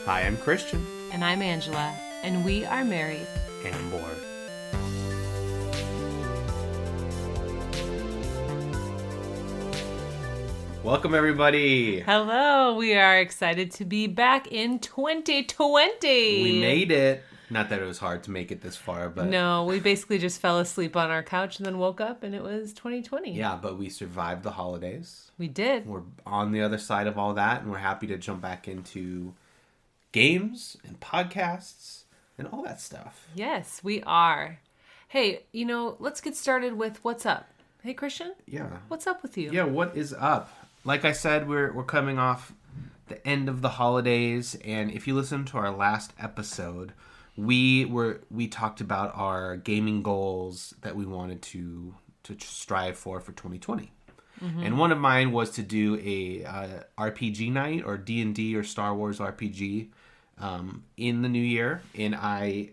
Hi, I'm Christian. And I'm Angela, and we are married And bored. Welcome, everybody. Hello, we are excited to be back in 2020. We made it. Not that it was hard to make it this far, but... No, we basically just fell asleep on our couch and then woke up and it was 2020. Yeah, but we survived the holidays. We did. We're on the other side of all that, and we're happy to jump back into games and podcasts and all that stuff. Yes, we are. Hey, let's get started with what's up. Hey, Christian? Yeah. What's up with you? Yeah, what is up? Like I said, we're coming off the end of the holidays, and if you listen to our last episode, we talked about our gaming goals that we wanted to strive for 2020. Mm-hmm. And one of mine was to do a RPG night or D&D or Star Wars RPG in the new year, and I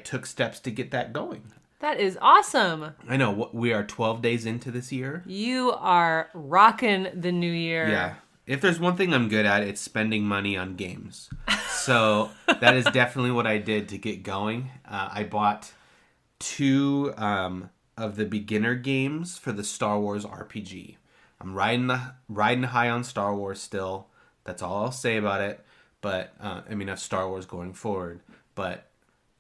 took steps to get that going. That is awesome. I know. We are 12 days into this year. You are rocking the new year. Yeah. If there's one thing I'm good at, it's spending money on games. So that is definitely what I did to get going. I bought 2 of the beginner games for the Star Wars RPG. I'm riding high on Star Wars still. That's all I'll say about it. But of Star Wars going forward. But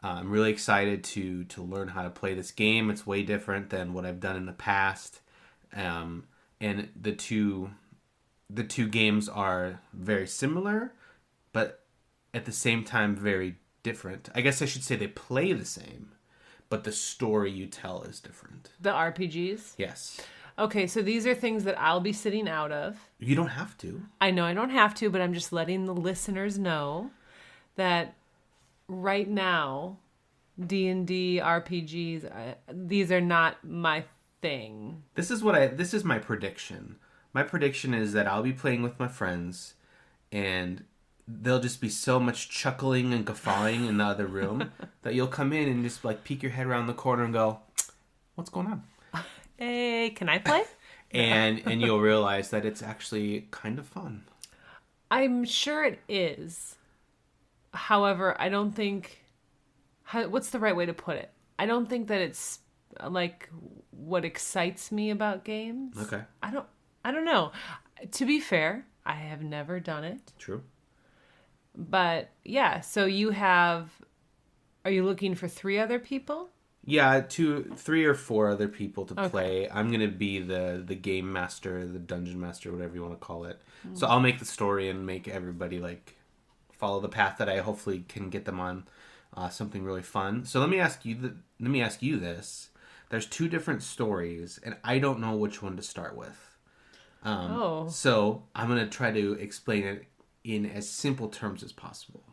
I'm really excited to learn how to play this game. It's way different than what I've done in the past. And the two games are very similar, but at the same time very different. I guess I should say they play the same, but the story you tell is different. The RPGs? Yes. Okay, so these are things that I'll be sitting out of. You don't have to. I know I don't have to, but I'm just letting the listeners know that right now, D&D RPGs, these are not my thing. This is my prediction. My prediction is that I'll be playing with my friends, and there'll just be so much chuckling and guffawing in the other room that you'll come in and just like peek your head around the corner and go, "What's going on? Hey, can I play?" and you'll realize that it's actually kind of fun. I'm sure it is. However, I don't think... What's the right way to put it? I don't think that it's like what excites me about games. Okay. I don't know. To be fair, I have never done it. True. But yeah, so are you looking for 3 other people? Yeah, 3 or 4 other people to play. I'm going to be the game master, the dungeon master, whatever you want to call it. Mm. So I'll make the story and make everybody like follow the path that I hopefully can get them on something really fun. So let me ask you this. There's 2 different stories, and I don't know which one to start with. So I'm going to try to explain it in as simple terms as possible.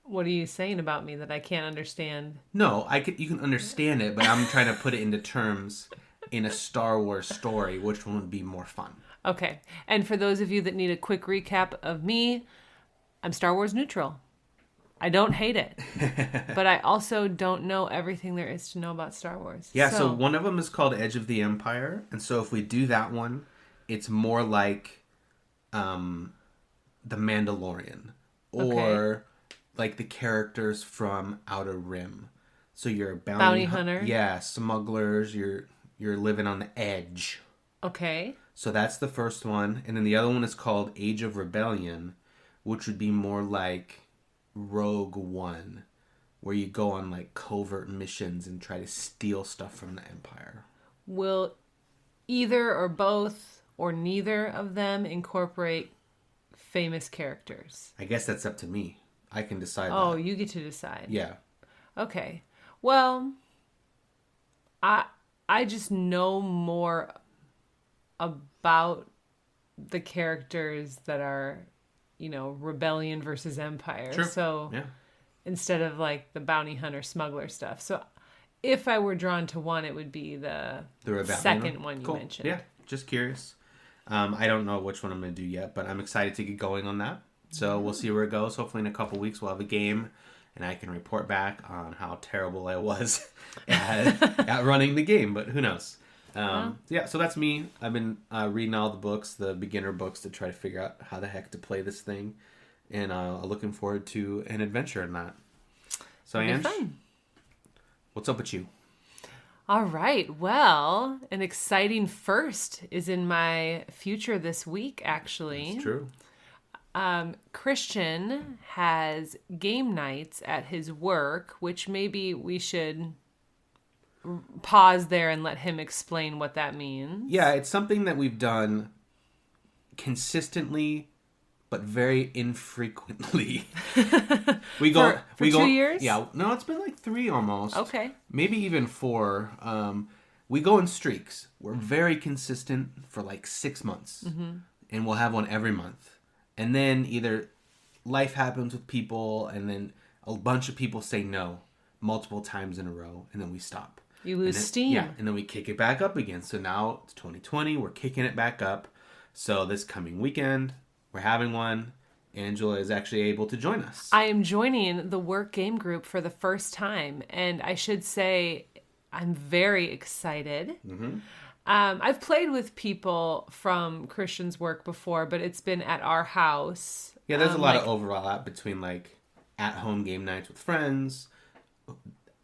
What are you saying about me that I can't understand? No, you can understand it, but I'm trying to put it into terms in a Star Wars story, which one would be more fun. Okay. And for those of you that need a quick recap of me, I'm Star Wars neutral. I don't hate it, but I also don't know everything there is to know about Star Wars. Yeah, so one of them is called Edge of the Empire, and so if we do that one, it's more like The Mandalorian, or like the characters from Outer Rim. So you're a bounty hunter. Yeah, smugglers. You're living on the edge. Okay. So that's the first one, and then the other one is called Age of Rebellion, which would be more like Rogue One, where you go on like covert missions and try to steal stuff from the Empire. Will either or both or neither of them incorporate famous characters? I guess that's up to me. I can decide that. Oh, you get to decide. Yeah. Okay. Well, I just know more about the characters that are, rebellion versus empire. True. So instead of like the bounty hunter smuggler stuff. So if I were drawn to one, it would be the second one you mentioned. Yeah, just curious. I don't know which one I'm going to do yet, but I'm excited to get going on that. So we'll see where it goes. Hopefully in a couple weeks we'll have a game, and I can report back on how terrible I was at running the game, but who knows. So that's me. I've been reading all the books, the beginner books, to try to figure out how the heck to play this thing. and I'm looking forward to an adventure in that. So, It'll be Ange, fun. what's up with you? All right. Well, an exciting first is in my future this week, actually. It's true. Christian has game nights at his work, which maybe we should pause there and let him explain what that means. Yeah, it's something that we've done consistently, but very infrequently. We go for 2 years? Yeah, no, it's been like 3 almost. Okay. Maybe even 4. We go in streaks. We're very consistent for like 6 months, and we'll have one every month. And then either life happens with people, and then a bunch of people say no multiple times in a row, and then we stop. You lose steam. Yeah, and then we kick it back up again. So now it's 2020. We're kicking it back up. So this coming weekend, we're having one. Angela is actually able to join us. I am joining the work game group for the first time, and I should say I'm very excited. I've played with people from Christian's work before, but it's been at our house. Yeah, there's a lot of overlap between like at-home game nights with friends.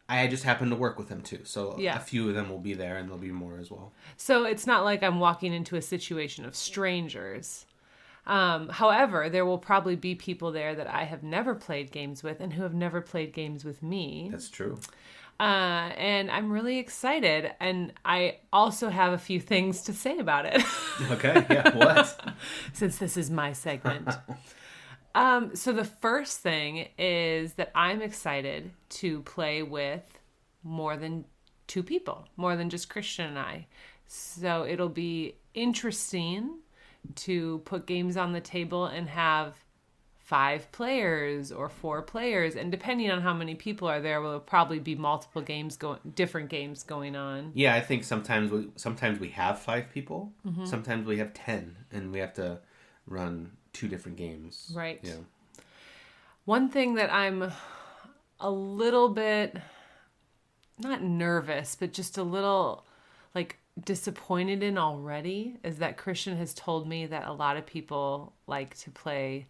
I just happen to work with them too, so a few of them will be there, and there'll be more as well. So it's not like I'm walking into a situation of strangers. However, there will probably be people there that I have never played games with and who have never played games with me. That's true. And I'm really excited. And I also have a few things to say about it. Okay, yeah, what? Since this is my segment. So the first thing is that I'm excited to play with more than 2 people, more than just Christian and I. So it'll be interesting to put games on the table and have 5 players or 4 players, and depending on how many people are there, will probably be multiple different games going on. Yeah, I think sometimes we have 5 people, sometimes we have 10, and we have to run 2 different games. Right. Yeah. One thing that I'm a little bit, not nervous, but just a little like disappointed in already is that Christian has told me that a lot of people like to play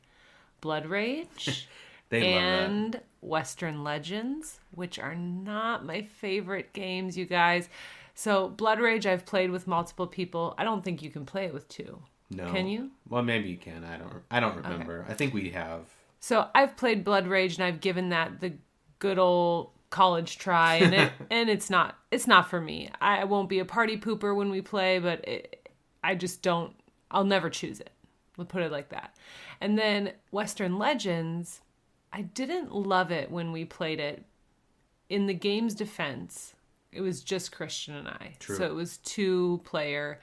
Blood Rage and Western Legends, which are not my favorite games, you guys. So Blood Rage I've played with multiple people. I don't think you can play it with 2. No. Can you? Well, maybe you can. I don't remember. Okay. I think we have. So I've played Blood Rage and I've given that the good old college try, and it's not for me. I won't be a party pooper when we play, but I just don't. I'll never choose it. We'll put it like that. And then Western Legends, I didn't love it when we played it. In the game's defense, it was just Christian and I. True. So it was 2-player.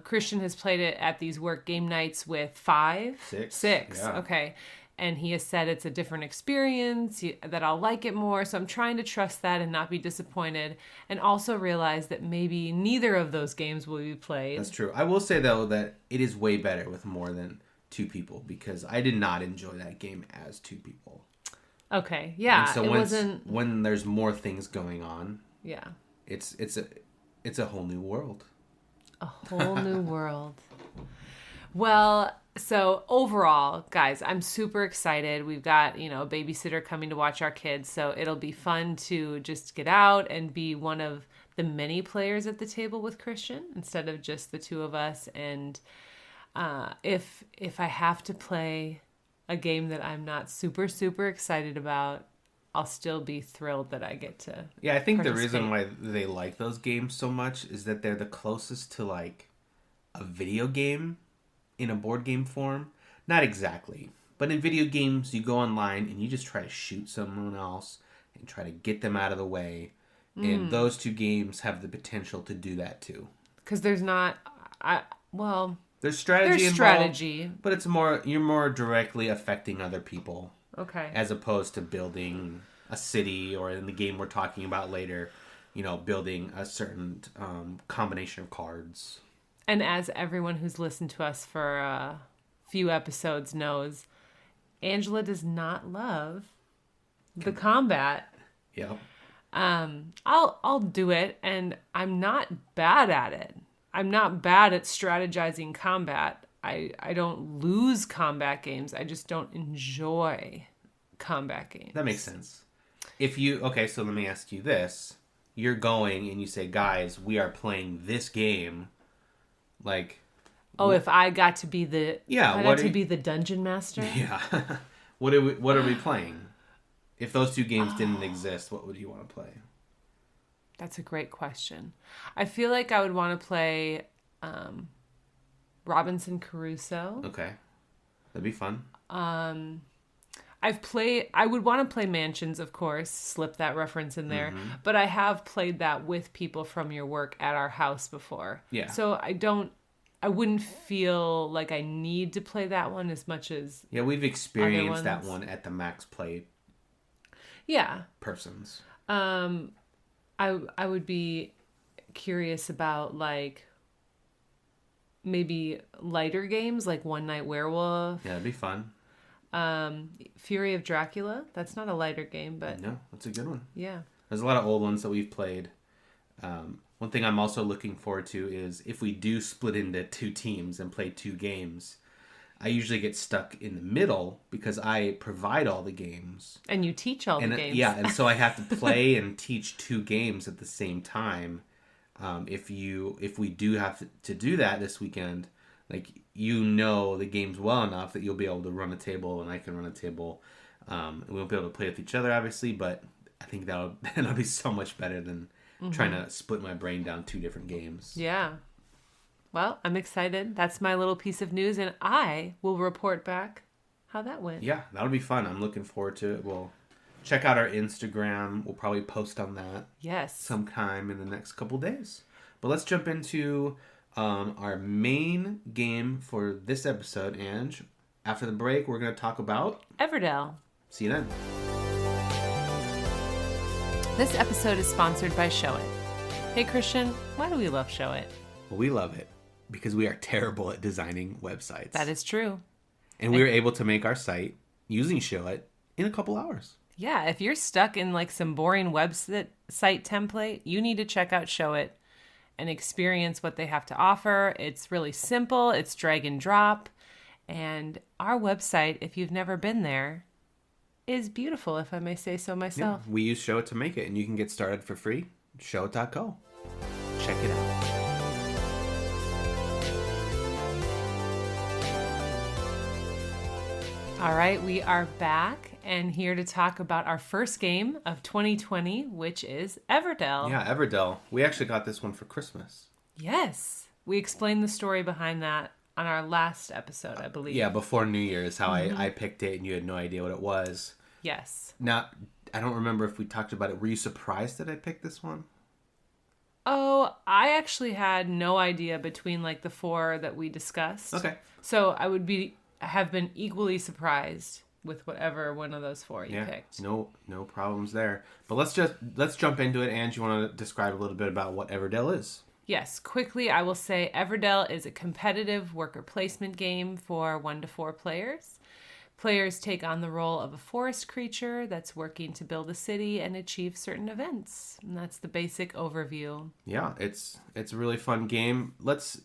Christian has played it at these work game nights with 5? 6. Yeah. Okay. And he has said it's a different experience, that I'll like it more. So I'm trying to trust that and not be disappointed. And also realize that maybe neither of those games will be played. That's true. I will say, though, that it is way better with more than 2 people. Because I did not enjoy that game as 2 people. Okay, yeah. And so when there's more things going on, yeah, it's a whole new world. A whole new world. Well, so overall, guys, I'm super excited. We've got, a babysitter coming to watch our kids, so it'll be fun to just get out and be one of the many players at the table with Christian instead of just the 2 of us. And if I have to play a game that I'm not super, super excited about, I'll still be thrilled that I get to. Yeah, I think the reason why they like those games so much is that they're the closest to like a video game in a board game form. Not exactly, but in video games you go online and you just try to shoot someone else and try to get them out of the way. And those 2 games have the potential to do that too. Because there's not, there's strategy there's involved, strategy, but you're more directly affecting other people. Okay. As opposed to building a city, or in the game we're talking about later, building a certain combination of cards. And as everyone who's listened to us for a few episodes knows, Angela does not love the combat. Yep. I'll do it, and I'm not bad at it. I'm not bad at strategizing combat. I don't lose combat games. I just don't enjoy combat games. That makes sense. Okay, so let me ask you this. You're going and you say, guys, we are playing this game. Like, oh, if I got to be the be the dungeon master? Yeah. What are we playing? If those two games didn't exist, what would you want to play? That's a great question. I feel like I would want to play Robinson Crusoe. Okay. That'd be fun. I would want to play Mansions, of course, slip that reference in there, but I have played that with people from your work at our house before. Yeah. So I wouldn't feel like I need to play that one as much as yeah, we've experienced that one at the Max Play. Yeah. Persons. I would be curious about like maybe lighter games like One Night Werewolf. Yeah, that'd be fun. Fury of Dracula. That's not a lighter game, but no, that's a good one. Yeah. There's a lot of old ones that we've played. One thing I'm also looking forward to is if we do split into two teams and play two games, I usually get stuck in the middle because I provide all the games. And you teach all the games. Yeah, and so I have to play and teach two games at the same time. If we do have to do that this weekend, like the games well enough that you'll be able to run a table and I can run a table. We won't be able to play with each other, obviously, but I think that'll be so much better than trying to split my brain down two different games. Yeah. Well, I'm excited. That's my little piece of news, and I will report back how that went. Yeah, that'll be fun. I'm looking forward to it. We'll check out our Instagram. We'll probably post on that. Yes. Sometime in the next couple days. But let's jump into our main game for this episode, Ange. After the break, we're going to talk about Everdell. See you then. This episode is sponsored by Show It. Hey Christian, why do we love Show It? Well, we love it because we are terrible at designing websites. That is true. And we were able to make our site using Show It in a couple hours. Yeah, if you're stuck in like some boring website template, you need to check out Show It and experience what they have to offer. It's really simple. It's drag and drop. And our website, if you've never been there, is beautiful, if I may say so myself. Yeah, we use Show It to make it, and you can get started for free. Showit.co. Check it out. All right, we are back and here to talk about our first game of 2020, which is Everdell. Yeah, Everdell. We actually got this one for Christmas. Yes. We explained the story behind that on our last episode, I believe. Yeah, before New Year's, how I picked it and you had no idea what it was. Yes. Now, I don't remember if we talked about it. Were you surprised that I picked this one? Oh, I actually had no idea between like the four that we discussed. Okay. So I would have been equally surprised with whatever one of those four you picked. No problems there. But let's jump into it. Ange, you want to describe a little bit about what Everdell is? Yes, quickly I will say Everdell is a competitive worker placement game for 1 to 4 players. Players take on the role of a forest creature that's working to build a city and achieve certain events. And that's the basic overview. Yeah, it's a really fun game. Let's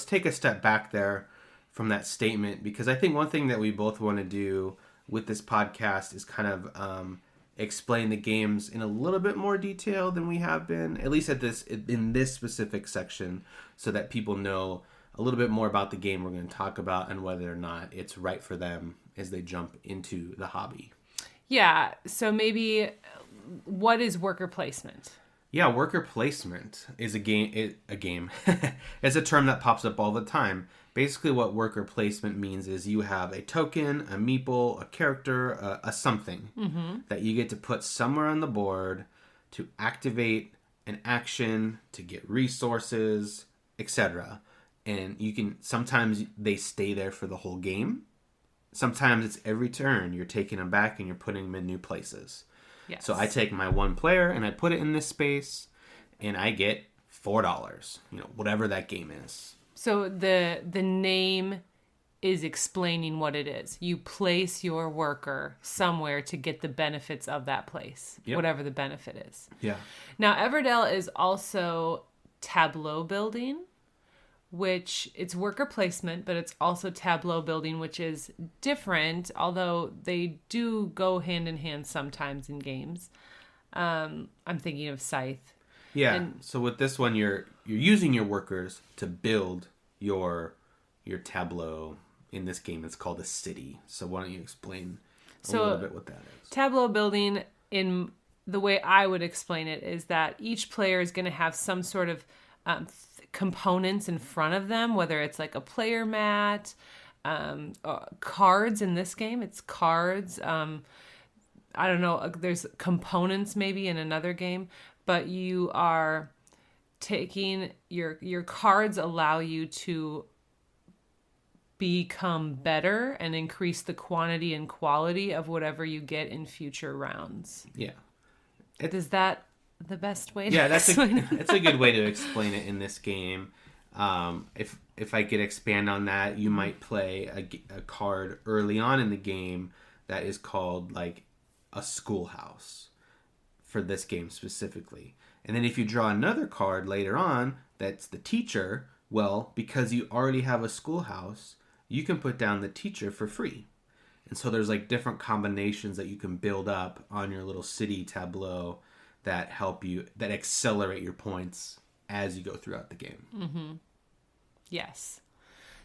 take a step back there from that statement, because I think one thing that we both want to do with this podcast is kind of explain the games in a little bit more detail than we have been, at least in this specific section, so that people know a little bit more about the game we're going to talk about and whether or not it's right for them as they jump into the hobby. Yeah, so maybe what is worker placement? Yeah, worker placement is a game. It's a term that pops up all the time. Basically, what worker placement means is you have a token, a meeple, a character, a something that you get to put somewhere on the board to activate an action, to get resources, etc. And sometimes they stay there for the whole game. Sometimes it's every turn you're taking them back and you're putting them in new places. Yes. So I take my one player and I put it in this space and I get $4, whatever that game is. So the name is explaining what it is. You place your worker somewhere to get the benefits of that place, whatever the benefit is. Yeah. Now, Everdell is also tableau building, which it's worker placement, but it's also tableau building, which is different, although they do go hand in hand sometimes in games. I'm thinking of Scythe. Yeah. And So with this one, you're using your workers to build your tableau. In this game, it's called a city. So why don't you explain a little bit what that is? tableau building, in the way I would explain it, is that each player is going to have some sort of components in front of them, whether it's like a player mat, cards. In this game, it's cards. I don't know, there's components maybe in another game, but you are taking your cards allow you to become better and increase the quantity and quality of whatever you get in future rounds. Yeah. Is that the best way to that's explain it? it's a good way to explain it in this game. If I could expand on that, you might play a card early on in the game that is called like a schoolhouse for this game specifically. And then if you draw another card later on that's the teacher, well, because you already have a schoolhouse, you can put down the teacher for free. And so there's like different combinations that you can build up on your little city tableau that help you, that accelerate your points as you go throughout the game. Mm-hmm. Yes.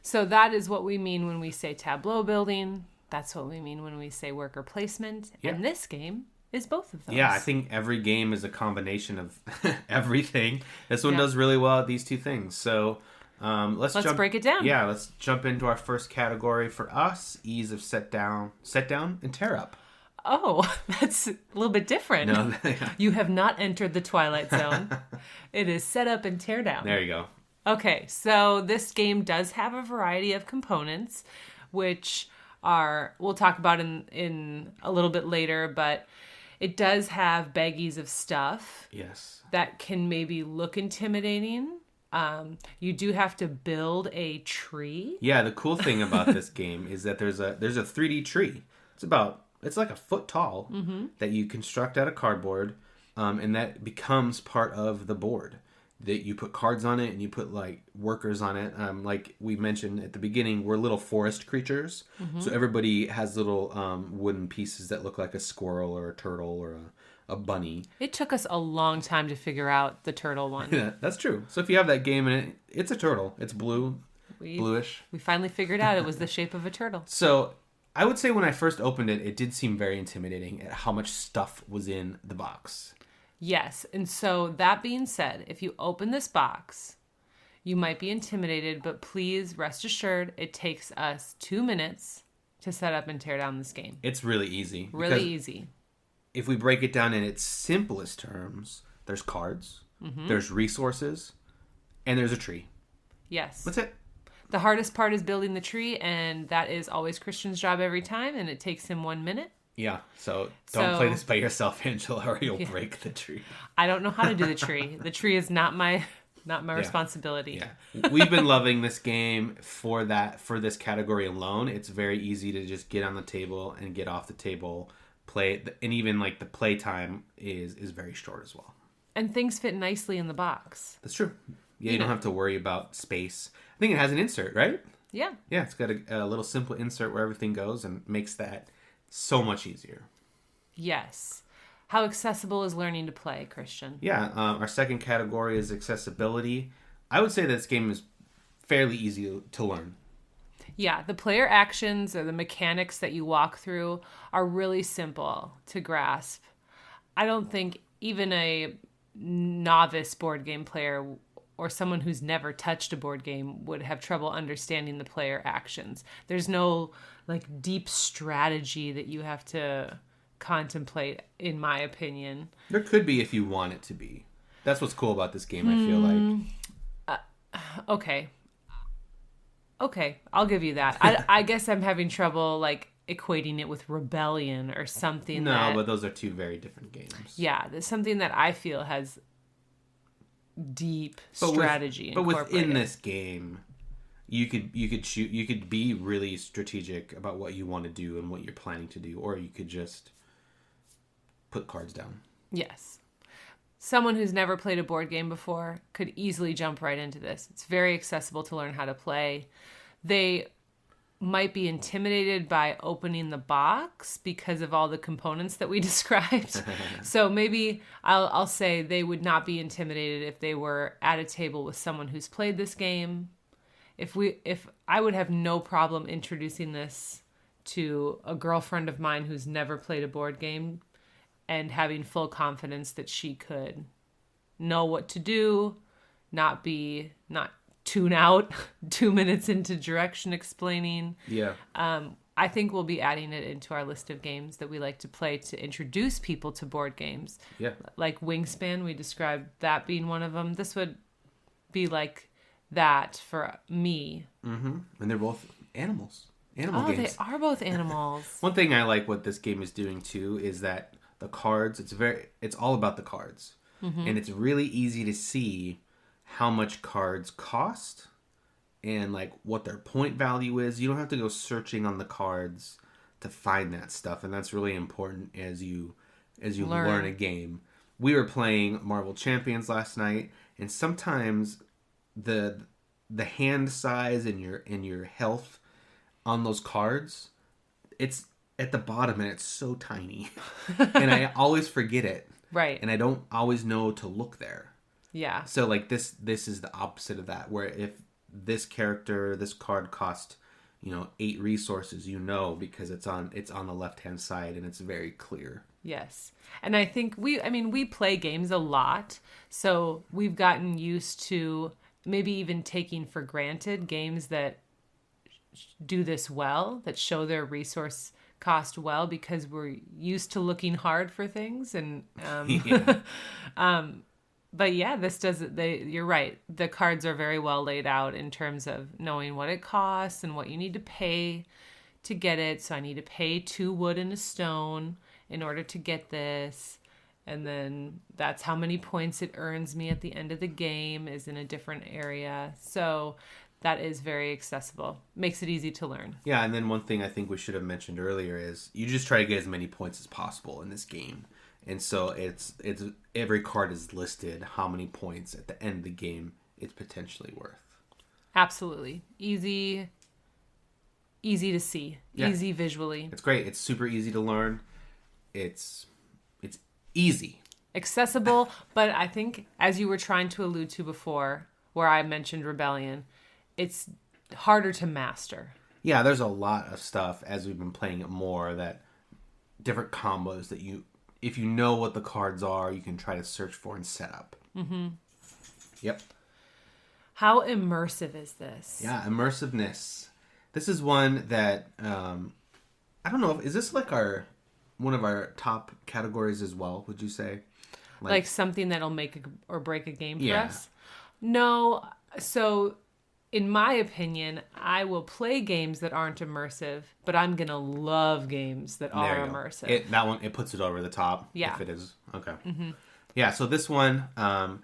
So that is what we mean when we say tableau building. That's what we mean when we say worker placement. Yeah. And this game is both of those. Yeah, I think every game is a combination of everything. This one does really well at these two things. So let's break it down. Yeah, let's jump into our first category for us: ease of set down, and tear up. Oh, that's a little bit different. No, you have not entered the Twilight Zone. It is set up and tear down. There you go. Okay, so this game does have a variety of components, which we'll talk about in a little bit later, but it does have baggies of stuff. Yes. That can maybe look intimidating. You do have to build a tree. Yeah, the cool thing about this game is that there's a 3D tree. It's like a foot tall that you construct out of cardboard, and that becomes part of the board. That you put cards on it and you put like workers on it. Like we mentioned at the beginning, we're little forest creatures. So everybody has little wooden pieces that look like a squirrel or a turtle or a bunny. It took us a long time to figure out the turtle one. Yeah, that's true. So if you have that game and it's a turtle. It's bluish. We finally figured out it was the shape of a turtle. So I would say when I first opened it, it did seem very intimidating at how much stuff was in the box. Yes. And so that being said, if you open this box, you might be intimidated, but please rest assured it takes us 2 minutes to set up and tear down this game. It's really easy. Really easy. If we break it down in its simplest terms, there's cards, there's resources, and there's a tree. Yes. That's it. The hardest part is building the tree, and that is always Christian's job every time, and it takes him 1 minute. Yeah, so don't play this by yourself, Angela, or you'll break the tree. I don't know how to do the tree. The tree is not my responsibility. Yeah. We've been loving this game for this category alone. It's very easy to just get on the table and get off the table, play, and even like the play time is very short as well. And things fit nicely in the box. That's true. Yeah, you don't have to worry about space. I think it has an insert, right? Yeah. Yeah, it's got a little simple insert where everything goes and makes that so much easier. Yes. How accessible is learning to play, Christian? Yeah, our second category is accessibility. I would say this game is fairly easy to learn. Yeah, the player actions or the mechanics that you walk through are really simple to grasp. I don't think even a novice board game player or someone who's never touched a board game would have trouble understanding the player actions. There's no like deep strategy that you have to contemplate, in my opinion. There could be if you want it to be. That's what's cool about this game, I feel like. Okay, I'll give you that. I guess I'm having trouble like equating it with Rebellion or something. But those are two very different games. Yeah, there's something that I feel has deep strategy. But within this game, you could be really strategic about what you want to do and what you're planning to do, or you could just put cards down. Yes. someone who's never played a board game before could easily jump right into this. It's very accessible to learn how to play. They might be intimidated by opening the box because of all the components that we described. So maybe I'll say they would not be intimidated if they were at a table with someone who's played this game. If I would have no problem introducing this to a girlfriend of mine who's never played a board game and having full confidence that she could know what to do, not tune out 2 minutes into direction explaining. Yeah. I think we'll be adding it into our list of games that we like to play to introduce people to board games. Yeah. Like Wingspan, we described that being one of them. This would be that for me. Mm-hmm. And they're both animals. Animal games. They are both animals. One thing I like what this game is doing too is that the cards, it's all about the cards. Mm-hmm. And it's really easy to see how much cards cost and what their point value is. You don't have to go searching on the cards to find that stuff, and that's really important as you learn a game. We were playing Marvel Champions last night, and sometimes the hand size and your health on those cards, it's at the bottom and it's so tiny. And I always forget it. Right. And I don't always know to look there. Yeah. So this is the opposite of that, where if this card cost 8 resources, because it's on the left hand side and it's very clear. Yes. And I think we play games a lot, so we've gotten used to maybe even taking for granted games that do this well, that show their resource cost well, because we're used to looking hard for things. And but yeah, this does it. You're right. The cards are very well laid out in terms of knowing what it costs and what you need to pay to get it. So I need to pay 2 wood and a stone in order to get this. And then that's how many points it earns me at the end of the game is in a different area. So that is very accessible. Makes it easy to learn. Yeah, and then one thing I think we should have mentioned earlier is you just try to get as many points as possible in this game. And so it's every card is listed how many points at the end of the game it's potentially worth. Absolutely. Easy to see. Yeah. Easy visually. It's great. It's super easy to learn. It's easy. Accessible, but I think, as you were trying to allude to before, where I mentioned Rebellion, it's harder to master. Yeah, there's a lot of stuff as we've been playing it more, that different combos that if you know what the cards are, you can try to search for and set up. Mm-hmm. Yep. How immersive is this? Yeah, immersiveness. This is one that, I don't know, is this one of our top categories as well, would you say? Like something that'll make or break a game for us? No. So, in my opinion, I will play games that aren't immersive, but I'm going to love games that are immersive. It puts it over the top. Yeah. If it is. Okay. Mm-hmm. Yeah, so this one, I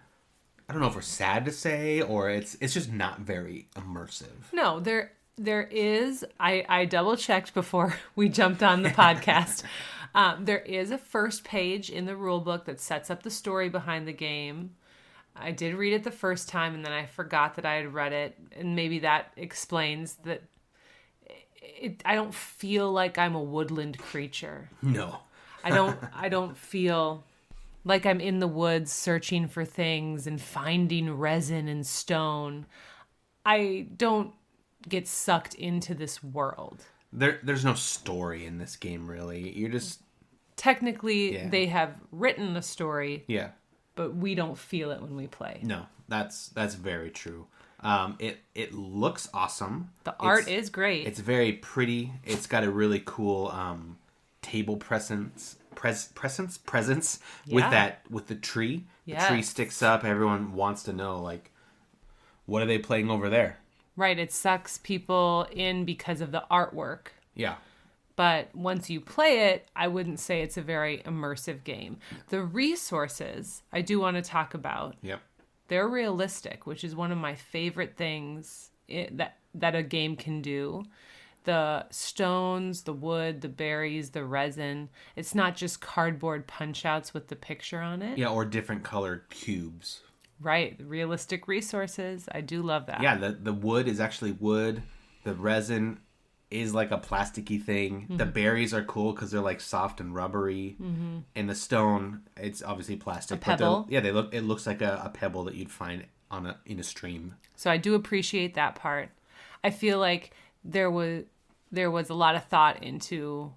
don't know if we're sad to say, or it's just not very immersive. No, there is. I double checked before we jumped on the podcast. There is a first page in the rule book that sets up the story behind the game. I did read it the first time, and then I forgot that I had read it, and maybe that explains that I don't feel like I'm a woodland creature. No. I don't feel like I'm in the woods searching for things and finding resin and stone. I don't get sucked into this world. There's no story in this game, really. You're just... Technically, they have written a story. Yeah. But we don't feel it when we play. No, that's very true. It looks awesome. The art is great. It's very pretty. It's got a really cool table presence with the tree. Yes. The tree sticks up. Everyone wants to know, what are they playing over there? Right, it sucks people in because of the artwork. Yeah. But once you play it, I wouldn't say it's a very immersive game. The resources I do want to talk about. Yep. They're realistic, which is one of my favorite things that a game can do. the stones, the wood, the berries, the resin. It's not just cardboard punch outs with the picture on it. Yeah, or different colored cubes. Right. Realistic resources. I do love that. Yeah, the wood is actually wood. The resin is like a plasticky thing. The berries are cool because they're like soft and rubbery. And the stone, it's obviously plastic. A pebble. But it looks like a pebble that you'd find in a stream. So I do appreciate that part. I feel like there was a lot of thought into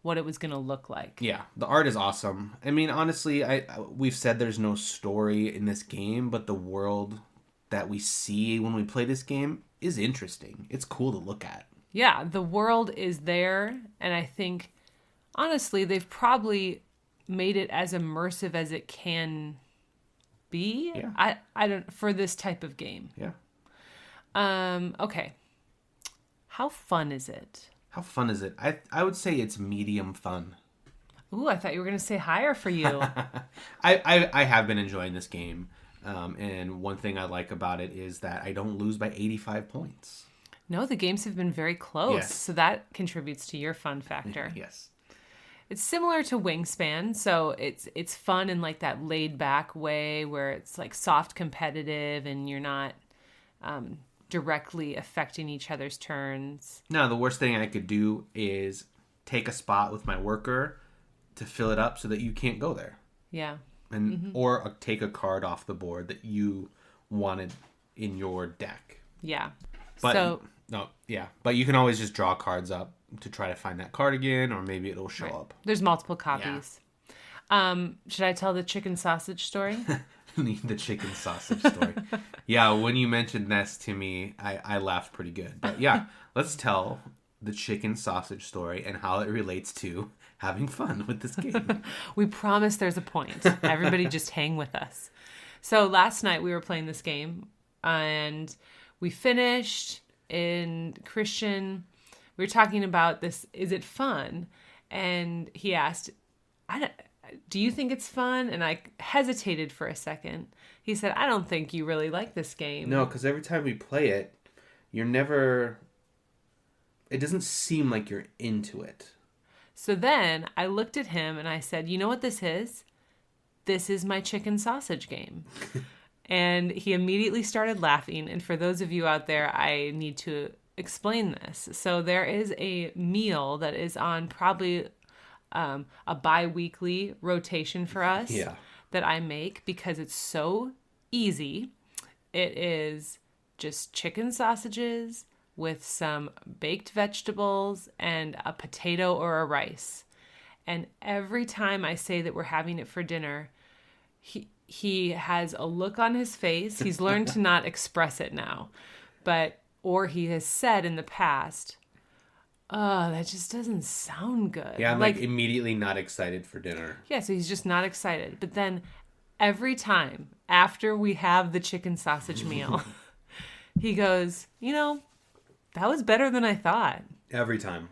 what it was going to look like. Yeah, the art is awesome. I mean, honestly, we've said there's no story in this game, but the world that we see when we play this game is interesting. It's cool to look at. Yeah, the world is there, and I think, honestly, they've probably made it as immersive as it can be. Yeah. I don't, for this type of game. Yeah. Okay. How fun is it? How fun is it? I would say it's medium fun. Ooh, I thought you were going to say higher for you. I have been enjoying this game. And one thing I like about it is that I don't lose by 85 points. No, the games have been very close, Yes. so that contributes to your fun factor. Yes. It's similar to Wingspan, so it's fun in like that laid back way where it's like soft competitive and you're not directly affecting each other's turns. No, the worst thing I could do is take a spot with my worker to fill it up so that you can't go there. Yeah. And or take a card off the board that you wanted in your deck. Yeah. But but you can always just draw cards up to try to find that card again, or maybe it'll show up. There's multiple copies. Should I tell the chicken sausage story? The chicken sausage story. Yeah, when you mentioned this to me, I laughed pretty good. But yeah, let's tell the chicken sausage story and how it relates to having fun with this game. We promise there's a point. Everybody just hang with us. So last night we were playing this game and we finished in Christian. We were talking about this. Is it fun? And he asked, do you think it's fun? And I hesitated for a second. He said, I don't think you really like this game. No, because every time we play it, it doesn't seem like you're into it. So then I looked at him and I said, you know what this is? This is my chicken sausage game. And he immediately started laughing. And for those of you out there, I need to explain this. So there is a meal that is on probably a bi-weekly rotation for us that I make because it's so easy. It is just chicken sausages with some baked vegetables and a potato or a rice. And every time I say that we're having it for dinner, he has a look on his face. He's learned to not express it now. Or he has said in the past, oh, that just doesn't sound good. Yeah, I'm like immediately not excited for dinner. Yeah, so he's just not excited. But then every time after we have the chicken sausage meal, he goes, that was better than I thought. Every time.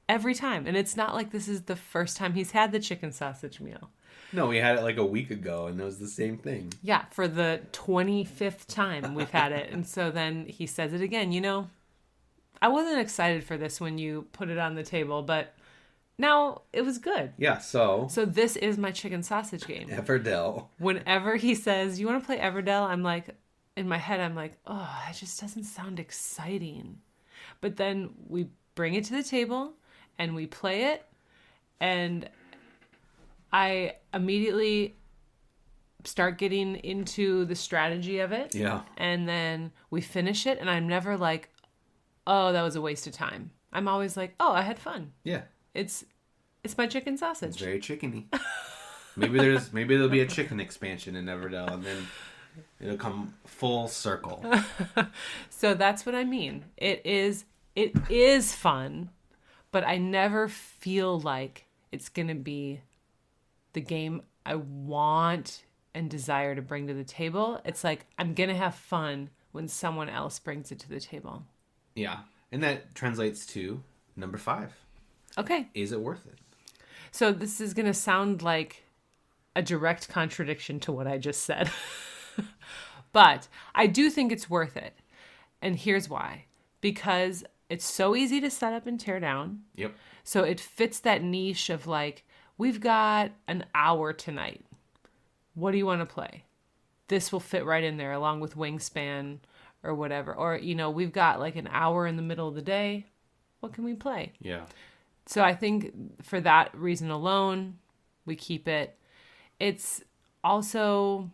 Every time. And it's not like this is the first time he's had the chicken sausage meal. No, we had it like a week ago, and it was the same thing. Yeah, for the 25th time we've had it. And so then he says it again. I wasn't excited for this when you put it on the table, but now it was good. Yeah, so this is my chicken sausage game. Everdell. Whenever he says, you want to play Everdell? I'm like, in my head, I'm like, oh, that just doesn't sound exciting. But then we bring it to the table and we play it, and I immediately start getting into the strategy of it. Yeah. And then we finish it, and I'm never like, oh, that was a waste of time. I'm always like, oh, I had fun. Yeah. It's my chicken sausage. It's very chickeny. Maybe there'll be a chicken expansion in Everdell, and then it'll come full circle. So that's what I mean. It is fun, but I never feel like it's going to be the game I want and desire to bring to the table. It's like I'm going to have fun when someone else brings it to the table. Yeah. And that translates to number 5. Okay. Is it worth it? So this is going to sound like a direct contradiction to what I just said. But I do think it's worth it. And here's why. Because It's so easy to set up and tear down. Yep. So it fits that niche of like, we've got an hour tonight. What do you want to play? This will fit right in there along with Wingspan or whatever. Or, we've got like an hour in the middle of the day. What can we play? Yeah. So I think for that reason alone, we keep it. It's also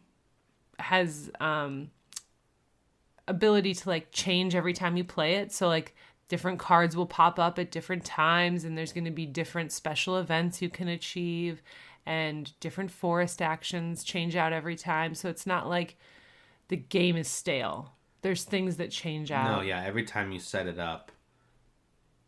has ability to like change every time you play it. So like different cards will pop up at different times, and there's going to be different special events you can achieve, and different forest actions change out every time. So it's not like the game is stale. There's things that change out. No, yeah. Every time you set it up,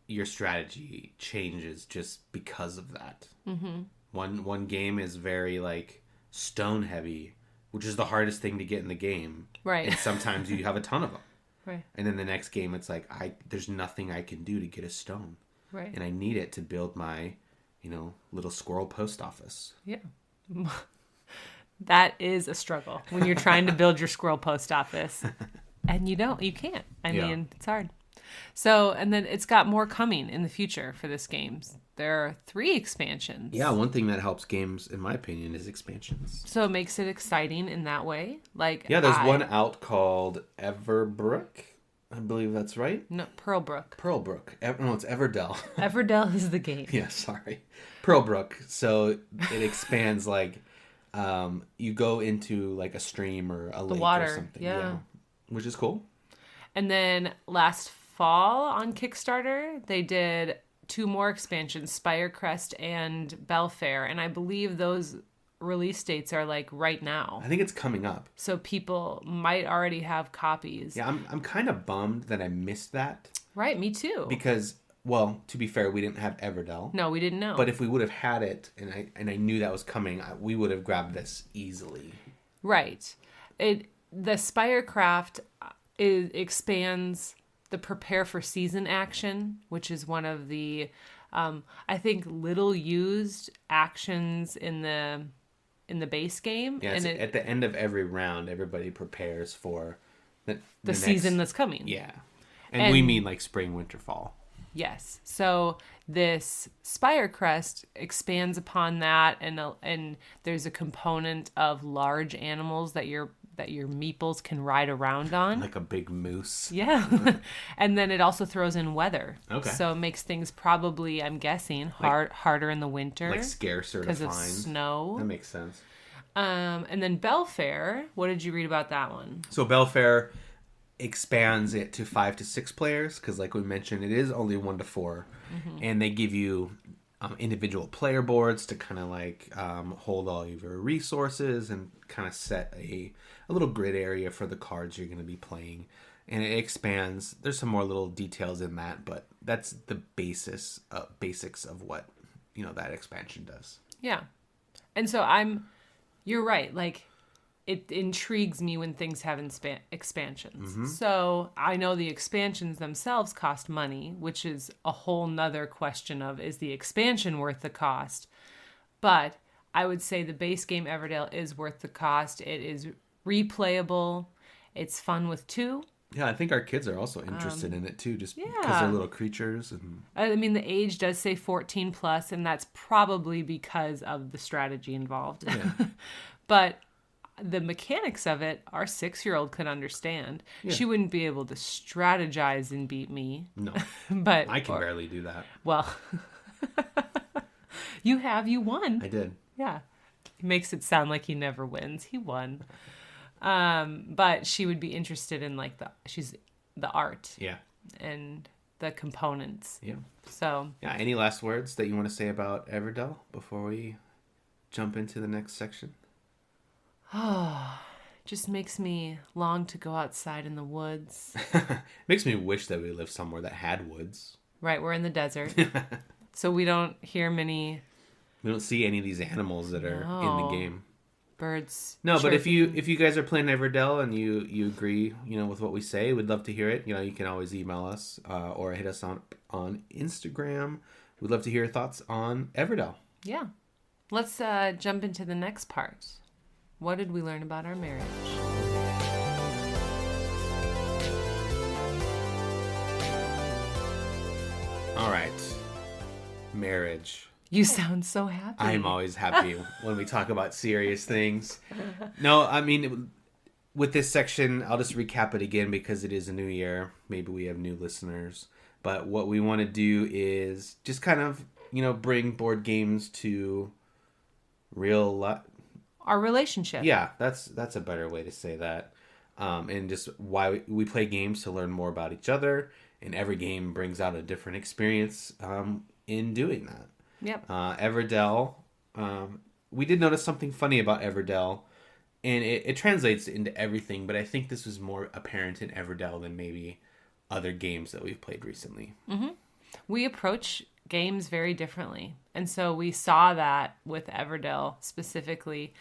your strategy changes just because of that. Mm-hmm. One game is very like stone heavy, which is the hardest thing to get in the game. Right. And sometimes you have a ton of them. Right. And then the next game, it's like there's nothing I can do to get a stone. Right. And I need it to build my, little squirrel post office. Yeah. That is a struggle when you're trying to build your squirrel post office. And you can't. I mean, it's hard. So, and then it's got more coming in the future for this game. There are 3 expansions. Yeah, one thing that helps games, in my opinion, is expansions. So it makes it exciting in that way. Like, yeah, there's one out called Everbrook. I believe that's right. No, Pearlbrook. No, it's Everdell. Everdell is the game. Yeah, sorry. Pearlbrook. So it expands like you go into like a stream or a lake water, or something. yeah. Which is cool. And then last fall on Kickstarter, they did 2 more expansions, Spirecrest and Belfair. And I believe those release dates are like right now. I think it's coming up. So people might already have copies. Yeah, I'm kind of bummed that I missed that. Right, me too. Because, well, to be fair, we didn't have Everdell. No, we didn't know. But if we would have had it and I knew that was coming, we would have grabbed this easily. Right. The Spirecraft expands the prepare for season action, which is one of the I think little used actions in the base game. Yeah, and at the end of every round, everybody prepares for the season that's coming. Yeah. And we mean like spring, winter, fall. Yes. So this Spirecrest expands upon that, and there's a component of large animals that your meeples can ride around on. Like a big moose. Yeah. And then it also throws in weather. Okay. So it makes things probably, I'm guessing, harder in the winter. Like scarcer to find. Because of snow. That makes sense. And then Belfair, what did you read about that one? So Belfair expands it to 5 to 6 players, because like we mentioned, it is only 1 to 4. Mm-hmm. And they give you individual player boards to kind of like hold all of your resources and kind of set a little grid area for the cards you're going to be playing. And it expands. There's some more little details in that, but that's the basics of what that expansion does. Yeah. And so you're right. Like, it intrigues me when things have expansions. Mm-hmm. So I know the expansions themselves cost money, which is a whole nother question of, is the expansion worth the cost? But I would say the base game Everdell is worth the cost. It is replayable. It's fun with 2. Yeah, I think our kids are also interested in it too, just because they're little creatures. And I mean, the age does say 14 plus, and that's probably because of the strategy involved. Yeah. But the mechanics of it, our 6-year-old could understand. Yeah. She wouldn't be able to strategize and beat me. No, but I can barely do that. Well, you won. I did. Yeah, he makes it sound like he never wins. He won. But she would be interested in like the art. Yeah. And the components. Yeah. So. Yeah. Any last words that you want to say about Everdell before we jump into the next section? Oh, just makes me long to go outside in the woods. Makes me wish that we lived somewhere that had woods. Right, we're in the desert. So we don't hear many... We don't see any of these animals that are in the game. Birds. No, but if you guys are playing Everdell and you agree, with what we say, we'd love to hear it. You can always email us or hit us on Instagram. We'd love to hear your thoughts on Everdell. Yeah. Let's jump into the next part. What did we learn about our marriage? Marriage. You sound so happy. I'm always happy when we talk about serious things. No, I mean, with this section, I'll just recap it again because it is a new year. Maybe we have new listeners. But what we want to do is just kind of, bring board games to real life. Our relationship. Yeah, that's a better way to say that. And just why we play games to learn more about each other. And every game brings out a different experience in doing that. Yep. Everdell. We did notice something funny about Everdell. And it translates into everything. But I think this was more apparent in Everdell than maybe other games that we've played recently. Mm-hmm. We approach games very differently. And so we saw that with Everdell specifically.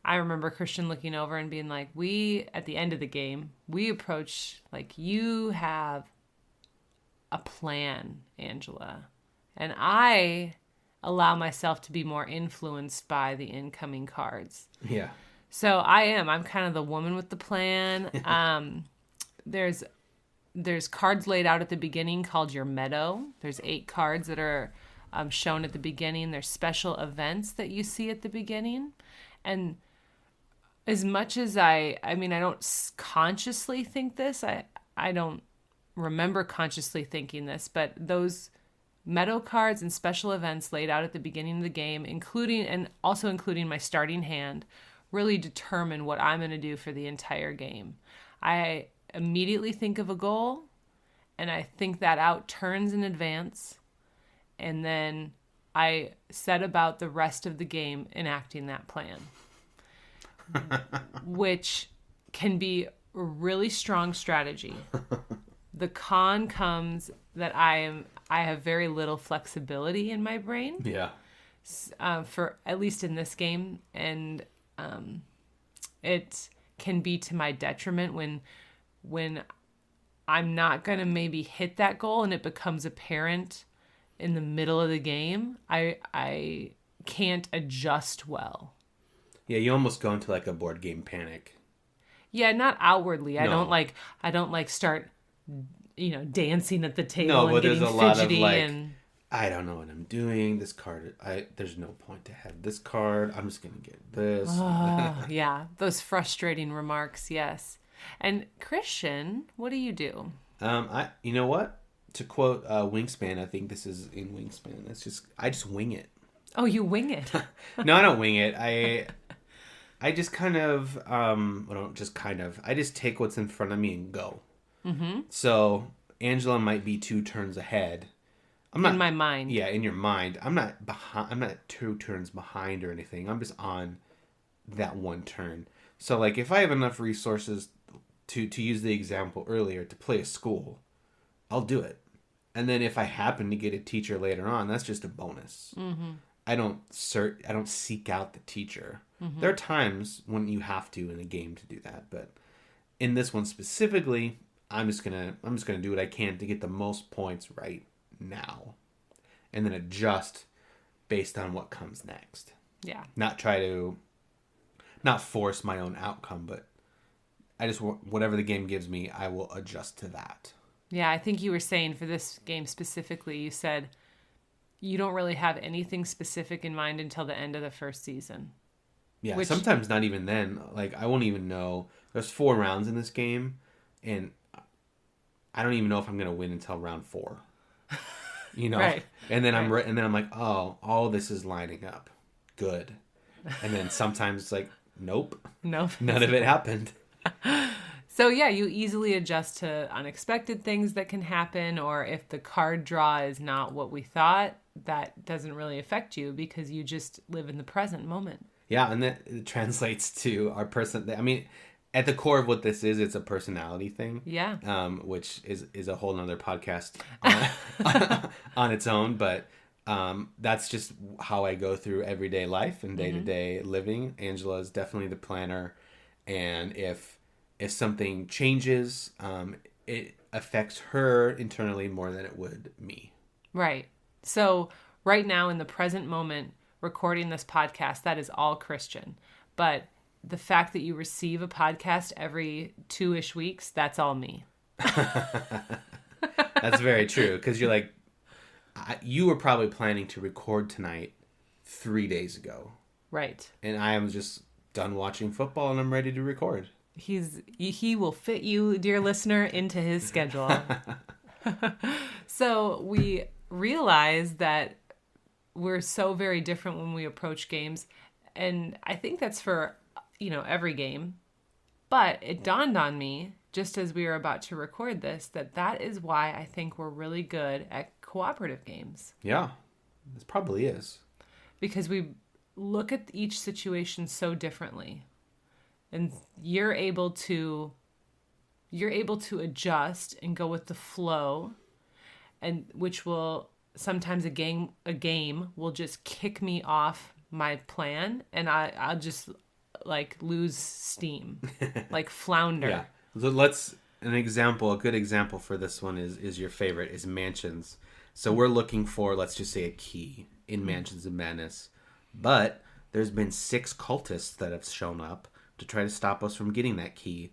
I remember Christian looking over and being like, at the end of the game, we approach like, you have a plan, Angela. And I allow myself to be more influenced by the incoming cards. Yeah. So I'm kind of the woman with the plan. There's cards laid out at the beginning called your meadow. There's 8 cards that are shown at the beginning. There's special events that you see at the beginning. And as much as I don't consciously think this, I don't remember consciously thinking this, but those meadow cards and special events laid out at the beginning of the game, including my starting hand, really determine what I'm going to do for the entire game. I immediately think of a goal, and I think that out turns in advance, and then I set about the rest of the game enacting that plan, which can be a really strong strategy. The con comes that I have very little flexibility in my brain. Yeah. For at least in this game, and it can be to my detriment when I'm not going to maybe hit that goal and it becomes apparent in the middle of the game. I can't adjust well. Yeah, you almost go into like a board game panic. Yeah, not outwardly. No. I don't like start dancing at the table No, and but getting there's a lot of fidgety like, and I don't know what I'm doing. This card, there's no point to have this card. I'm just gonna get this. oh, yeah, those frustrating remarks. Yes. And Christian, what do you do? You know what? To quote Wingspan, I think this is in Wingspan. I just wing it. Oh, you wing it. No, I don't wing it. I just kind of I just take what's in front of me and go. Mm-hmm. So Angela might be 2 turns ahead. I'm not in my mind. Yeah, in your mind. I'm not behind. I'm not 2 turns behind or anything. I'm just on that 1 turn. So like if I have enough resources to use the example earlier to play a school, I'll do it. And then if I happen to get a teacher later on, that's just a bonus. Mm-hmm. I don't seek out the teacher. Mm-hmm. There are times when you have to in a game to do that, but in this one specifically, I'm just gonna do what I can to get the most points right now, and then adjust based on what comes next. Yeah. Not force my own outcome, but I just whatever the game gives me, I will adjust to that. Yeah, I think you were saying for this game specifically, you said you don't really have anything specific in mind until the end of the first season. Yeah, sometimes not even then. Like, I won't even know. There's 4 rounds in this game, and I don't even know if I'm going to win until round 4. Right. And then I'm like, oh, all this is lining up. Good. And then sometimes it's like, nope. Nope. None of it happened. So yeah, you easily adjust to unexpected things that can happen, or if the card draw is not what we thought, that doesn't really affect you because you just live in the present moment. Yeah, and that it translates to our person. I mean, at the core of what this is, it's a personality thing. Yeah. Which is a whole nother podcast on its own. But that's just how I go through everyday life and day-to-day living. Angela is definitely the planner. And if something changes, it affects her internally more than it would me. Right. So right now in the present moment, recording this podcast, that is all Christian. But the fact that you receive a podcast every 2-ish weeks, that's all me. That's very true. Because you're like, You were probably planning to record tonight 3 days ago. Right. And I am just done watching football and I'm ready to record. He will fit you, dear listener, into his schedule. So we realize that we're so very different when we approach games. And I think that's for, every game. But it dawned on me, just as we were about to record this, that is why I think we're really good at cooperative games. Yeah, this probably is. Because we look at each situation so differently. And you're able to adjust and go with the flow, and which will sometimes a game will just kick me off my plan, and I'll just like lose steam, like flounder. Yeah. So a good example for this one is your favorite, is mansions. So we're looking for, let's just say, a key in Mansions of Madness. But there's been 6 cultists that have shown up to try to stop us from getting that key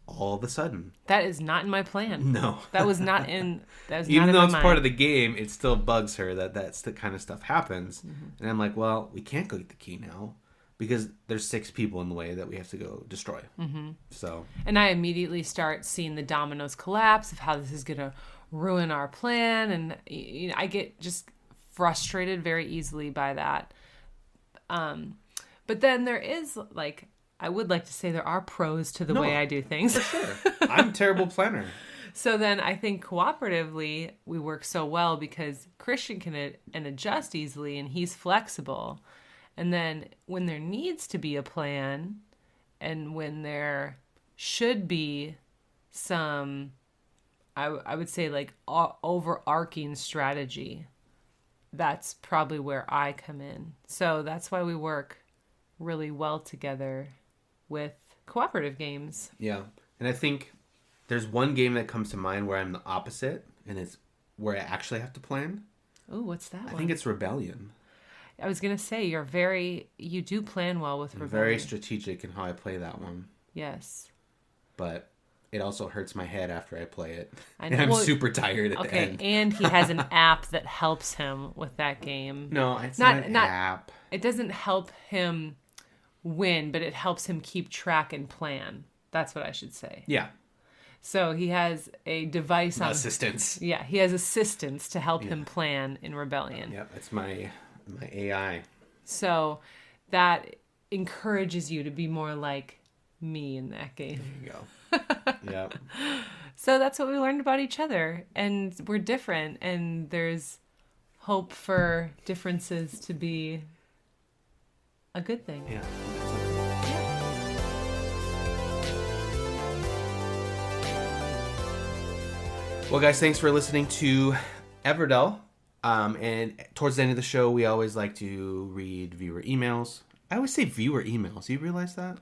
all of a sudden. That is not in my plan. No. That was not in Even though it's mind. part of the game, it still bugs her that's the kind of stuff happens. Mm-hmm. And I'm like, well, we can't go get the key now because there's 6 people in the way that we have to go destroy. Mm-hmm. So. And I immediately start seeing the dominoes collapse of how this is going to ruin our plan. And I get just frustrated very easily by that. But then there is, like, I would like to say there are pros to the way I do things. For sure. I'm a terrible planner. So then I think cooperatively we work so well because Christian can adjust easily and he's flexible. And then when there needs to be a plan and when there should be some, I would say, like, overarching strategy, that's probably where I come in. So that's why we work really well together with cooperative games. Yeah. And I think there's one game that comes to mind where I'm the opposite, and it's where I actually have to plan. Oh, what's that one? I think it's Rebellion. I was going to say, you do plan well with Rebellion. Very strategic in how I play that one. Yes. But it also hurts my head after I play it. I know. And I'm super tired at the end. Okay, and he has an app that helps him with that game. No, it's not an app. It doesn't help him win, but it helps him keep track and plan. That's what I should say. Yeah. So he has a device on... Assistance. Yeah, he has assistance to help him plan in Rebellion. Yep, it's my AI. So that encourages you to be more like me in that game. There you go. Yep. So that's what we learned about each other. And we're different. And there's hope for differences to be a good thing. Yeah. Well, guys, thanks for listening to Everdell. And towards the end of the show, we always like to read viewer emails. I always say viewer emails. You realize that?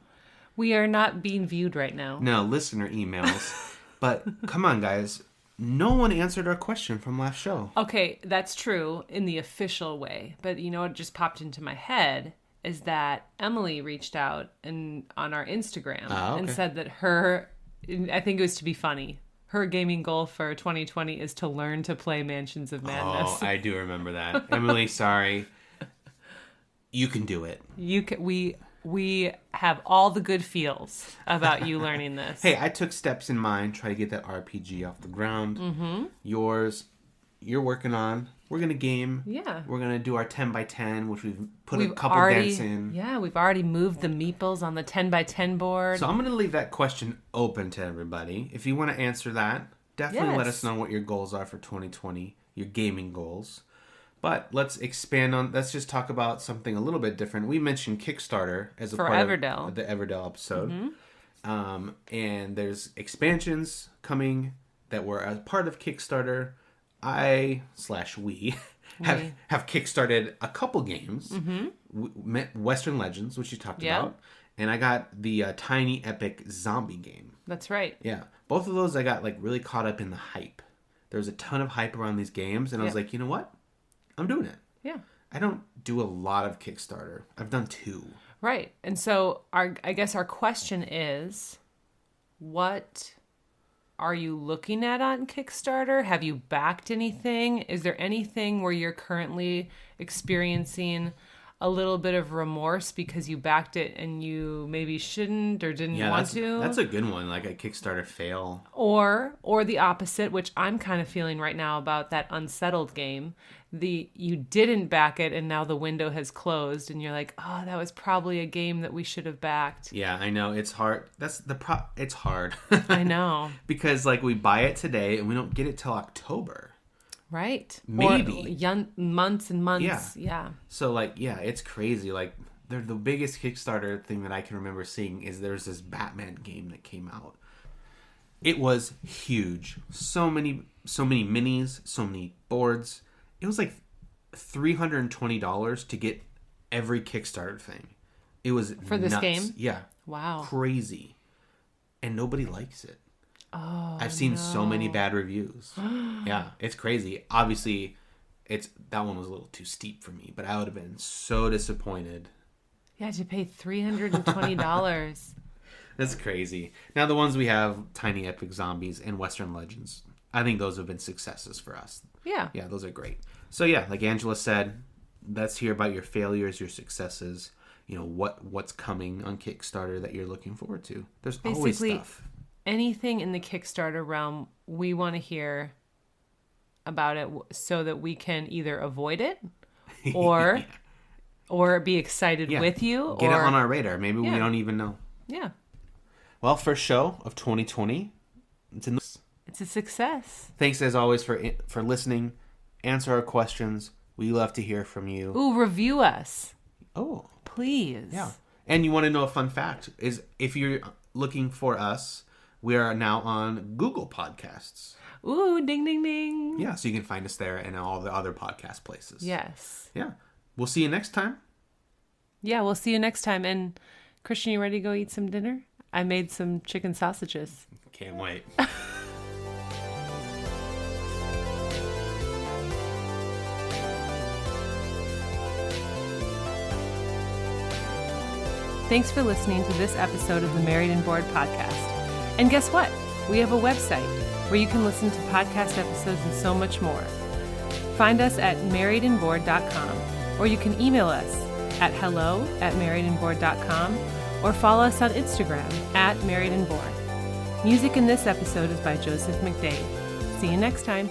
We are not being viewed right now. No, listener emails. But come on, guys. No one answered our question from last show. Okay, that's true in the official way. But you know what just popped into my head is that Emily reached out on our Instagram and said that I think it was to be funny, her gaming goal for 2020 is to learn to play Mansions of Madness. Oh, I do remember that. Emily, sorry. You can do it. We have all the good feels about you learning this. Hey, I took steps in mine, try to get that RPG off the ground. Mm-hmm. Yours, you're working on. We're going to game. Yeah. We're going to do our 10x10, which we've put a couple dents in. Yeah, we've already moved the meeples on the 10x10 board. So I'm going to leave that question open to everybody. If you want to answer that, definitely let us know what your goals are for 2020, your gaming goals. But let's just talk about something a little bit different. We mentioned Kickstarter as a part Everdell. of the Everdell episode. Mm-hmm. And there's expansions coming that were a part of Kickstarter. We have kickstarted a couple games. Mm-hmm. Western Legends, which you talked about. And I got the Tiny Epic Zombie game. That's right. Yeah. Both of those I got like really caught up in the hype. There was a ton of hype around these games. And I was like, you know what? I'm doing it. Yeah. I don't do a lot of Kickstarter. I've done 2. Right. And so I guess our question is, what are you looking at on Kickstarter? Have you backed anything? Is there anything where you're currently experiencing a little bit of remorse because you backed it and you maybe shouldn't or didn't want to? That's a good one, like a Kickstarter fail. Or the opposite, which I'm kind of feeling right now about that Unsettled game. You didn't back it and now the window has closed and you're like, oh, that was probably a game that we should have backed. Yeah, I know. It's hard. It's hard. I know. Because like we buy it today and we don't get it till October. Right. Maybe. Or months and months. Yeah. So like, yeah, it's crazy. Like the biggest Kickstarter thing that I can remember seeing is there's this Batman game that came out. It was huge. So many minis, so many boards. It was like $320 to get every Kickstarter thing. It was for this nuts. game? Yeah. Wow. Crazy. And nobody likes it. Oh, I've seen so many bad reviews. Yeah, it's crazy. Obviously, that one was a little too steep for me, but I would have been so disappointed. Yeah, to pay $320. That's crazy. Now the ones we have, Tiny Epic Zombies and Western Legends, I think those have been successes for us. Yeah. Yeah, those are great. So yeah, like Angela said, let's hear about your failures, your successes. You know, what's coming on Kickstarter that you're looking forward to. There's always stuff. Anything in the Kickstarter realm, we want to hear about it so that we can either avoid it or be excited with you. Get it on our radar. Maybe we don't even know. Yeah. Well, first show of 2020. It's a success. Thanks as always for listening. Answer our questions. We love to hear from you. Ooh, review us. Oh. Please. Yeah. And you want to know a fun fact is if you're looking for us, we are now on Google Podcasts. Ooh, ding, ding, ding. Yeah, so you can find us there and all the other podcast places. Yes. Yeah. We'll see you next time. Yeah, we'll see you next time. And Christian, you ready to go eat some dinner? I made some chicken sausages. Can't wait. Thanks for listening to this episode of the Married and Bored podcast. And guess what? We have a website where you can listen to podcast episodes and so much more. Find us at marriedandbored.com, or you can email us at hello@marriedandbored.com, or follow us on Instagram @marriedandbored. Music in this episode is by Joseph McDade. See you next time.